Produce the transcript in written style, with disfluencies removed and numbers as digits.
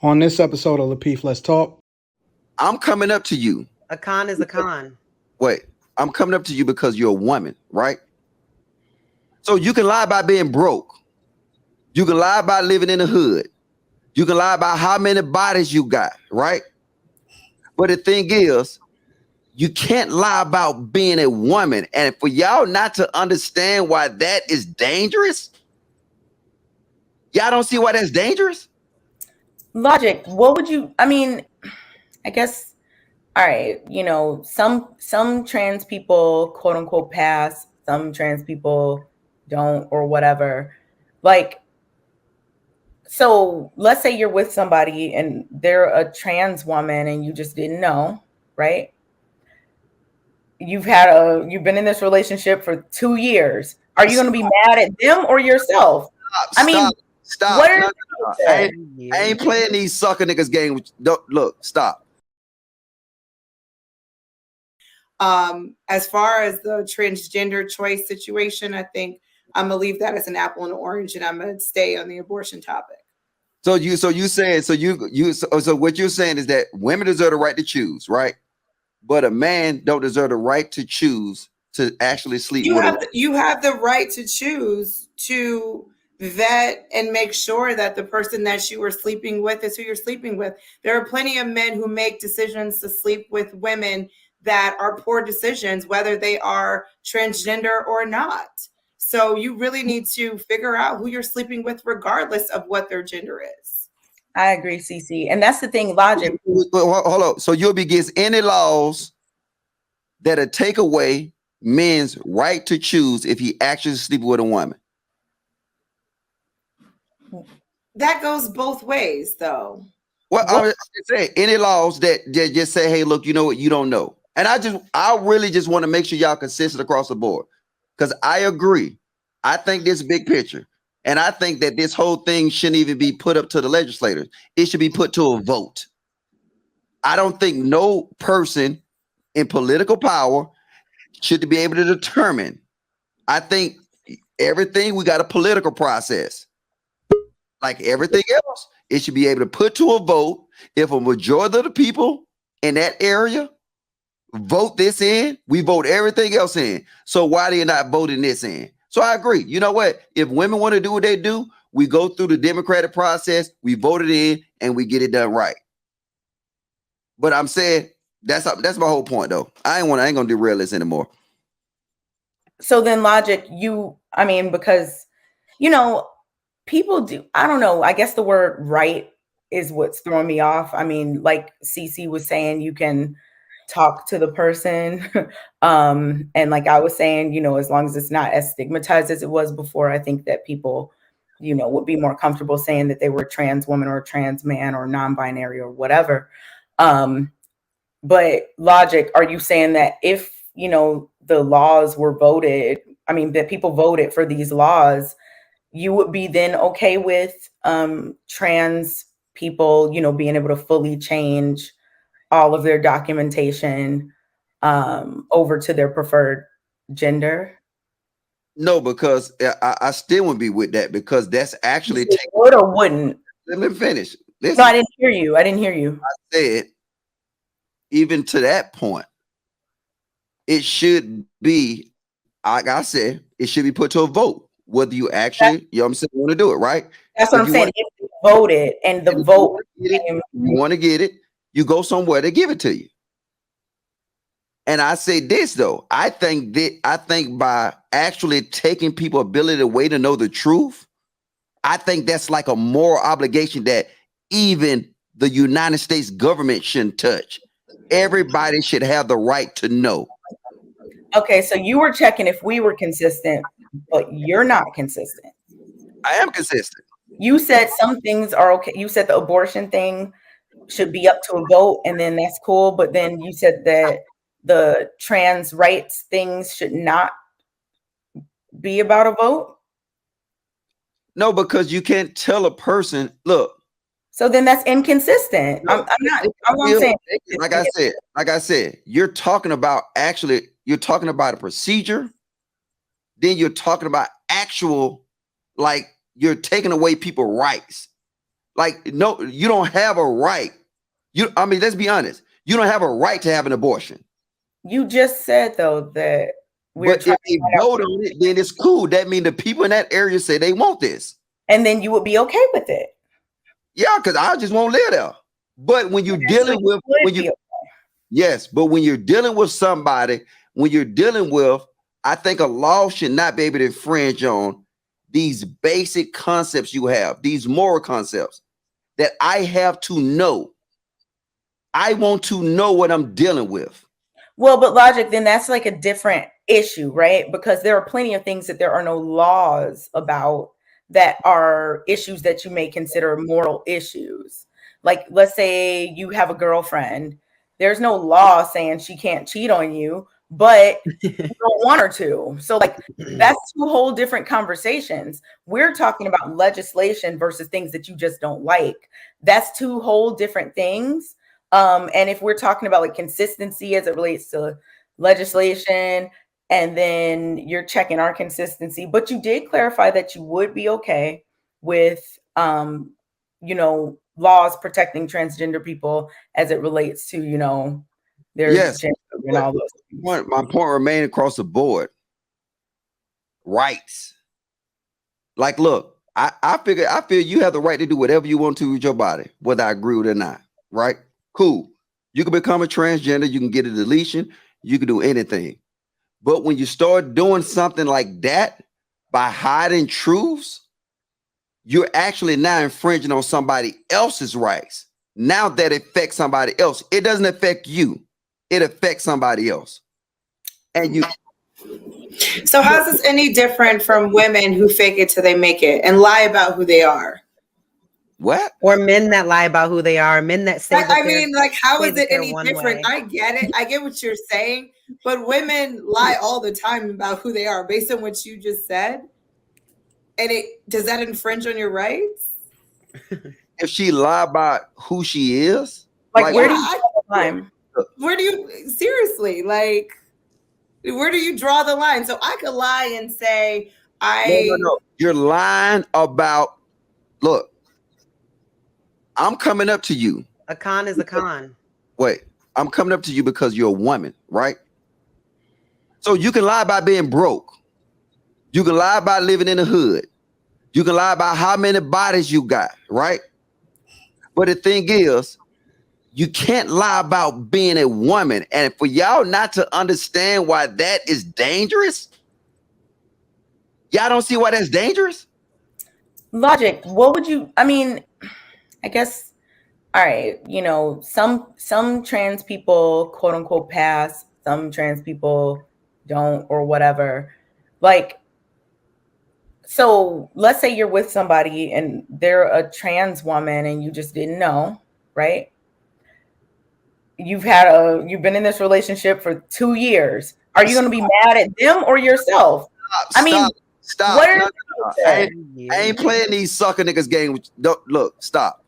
On this episode of Lapeef, Let's Talk. I'm coming up to you. A con is a con. Wait, I'm coming up to you because you're a woman, right? So you can lie about being broke. You can lie about living in the hood. You can lie about how many bodies you got, right? But the thing is, you can't lie about being a woman. And for y'all not to understand why that is dangerous, y'all don't see why that's dangerous? Logic, what would you, I mean, I guess, all right, you know, some trans people, quote unquote, pass, some trans people don't, or whatever. Like, so let's say you're with somebody and they're a trans woman and you just didn't know, right? You've been in this relationship for 2 years. Are you going to be mad at them or yourself? Stop. What are I ain't playing these sucker niggas game. Look, stop. As far as the transgender choice situation, I think I'm gonna leave that as an apple and orange, and I'm gonna stay on the abortion topic. So what you're saying is that women deserve the right to choose, right? But a man don't deserve the right to choose to actually sleep with you have the right to choose to vet and make sure that the person that you are sleeping with is who you're sleeping with. There are plenty of men who make decisions to sleep with women that are poor decisions, whether they are transgender or not. So you really need to figure out who you're sleeping with, regardless of what their gender is. I agree, CC. And that's the thing, logic. Hold on. So you'll be against any laws that'll take away men's right to choose if he actually sleep with a woman. That goes both ways, though. Well, I was say any laws that just say, hey, look, you know what, you don't know. And I really just want to make sure y'all consistent across the board. Because I agree. I think this big picture. And I think that this whole thing shouldn't even be put up to the legislators. It should be put to a vote. I don't think no person in political power should be able to determine. I think everything, we got a political process. Like everything else, it should be able to put to a vote. If a majority of the people in that area vote this in, we vote everything else in. So why are they not voting this in? So I agree. You know what? If women want to do what they do, we go through the democratic process, we vote it in, and we get it done right. But I'm saying that's my whole point, though. I ain't gonna derail this anymore. So then, logic, because people do. I don't know. I guess the word right is what's throwing me off. I mean, like CC was saying, you can talk to the person. And like I was saying, as long as it's not as stigmatized as it was before, I think that people, would be more comfortable saying that they were a trans woman or a trans man or non-binary or whatever. But logic, are you saying that if, the laws were voted, that people voted for these laws, you would be then okay with trans people, being able to fully change all of their documentation over to their preferred gender? No, because I still wouldn't be with that, because that's actually would or wouldn't. Let me finish. Listen, no, I didn't hear you. I said, even to that point, it should be, like I said, it should be put to a vote. Whether you actually, want to do it, right? That's what I'm saying. If you voted and the vote, you want to get it, you go somewhere to give it to you. And I say this though, I think by actually taking people's ability away to know the truth, I think that's like a moral obligation that even the United States government shouldn't touch. Everybody should have the right to know. Okay, so you were checking if we were consistent, but you're not consistent. I am consistent. You said some things are okay. You said the abortion thing should be up to a vote, and then that's cool. But then you said that the trans rights things should not be about a vote. No, because you can't tell a person, look. So then that's inconsistent. No, I'm not. I'm saying, like I said, you're talking about a procedure. Then you're talking about actual, like, you're taking away people's rights. Like, no, you don't have a right. I mean, let's be honest. You don't have a right to have an abortion. You just said though that but if they vote on it, then it's cool. That means the people in that area say they want this. And then you would be okay with it. Yeah, because I just won't live there. But when you're dealing with yes, but when you're dealing with somebody, I think a law should not be able to infringe on these basic concepts you have, these moral concepts that I have to know. I want to know what I'm dealing with. Well, but Logic, then that's like a different issue, right? Because there are plenty of things that there are no laws about that are issues that you may consider moral issues. Like, let's say you have a girlfriend. There's no law saying she can't cheat on you, but you don't want her to. So like, that's two whole different conversations. We're talking about legislation versus things that you just don't like. That's two whole different things. And if we're talking about like consistency as it relates to legislation, and then you're checking our consistency, but you did clarify that you would be okay with, laws protecting transgender people as it relates to, their gender and all those things. My point remains across the board. Rights. Like, look, I feel you have the right to do whatever you want to with your body, whether I agree with it or not. Right? Cool. You can become a transgender. You can get a deletion. You can do anything. But when you start doing something like that by hiding truths, you're actually now infringing on somebody else's rights. Now that affects somebody else. It doesn't affect you. It affects somebody else. And you. So how's this any different from women who fake it till they make it and lie about who they are? What? Or men that lie about who they are, men that say I mean, like, how is it any different? Way. I get it. I get what you're saying, but women lie all the time about who they are based on what you just said. And does that infringe on your rights? If she lie about who she is? Like where do you seriously, like, where do you draw the line? So I could lie and say, No. You're lying about, look, I'm coming up to you. A con is a con. Wait, I'm coming up to you because you're a woman, right? So you can lie about being broke. You can lie about living in the hood. You can lie about how many bodies you got, right? But the thing is, you can't lie about being a woman. And for y'all not to understand why that is dangerous, y'all don't see why that's dangerous? Logic, what would you, I guess, all right, some trans people, quote unquote, pass, some trans people don't, or whatever. Like, so let's say you're with somebody and they're a trans woman and you just didn't know, right? You've been in this relationship for 2 years. Are you going to be mad at them or yourself? Stop. I ain't playing these sucker niggas game. Look, stop.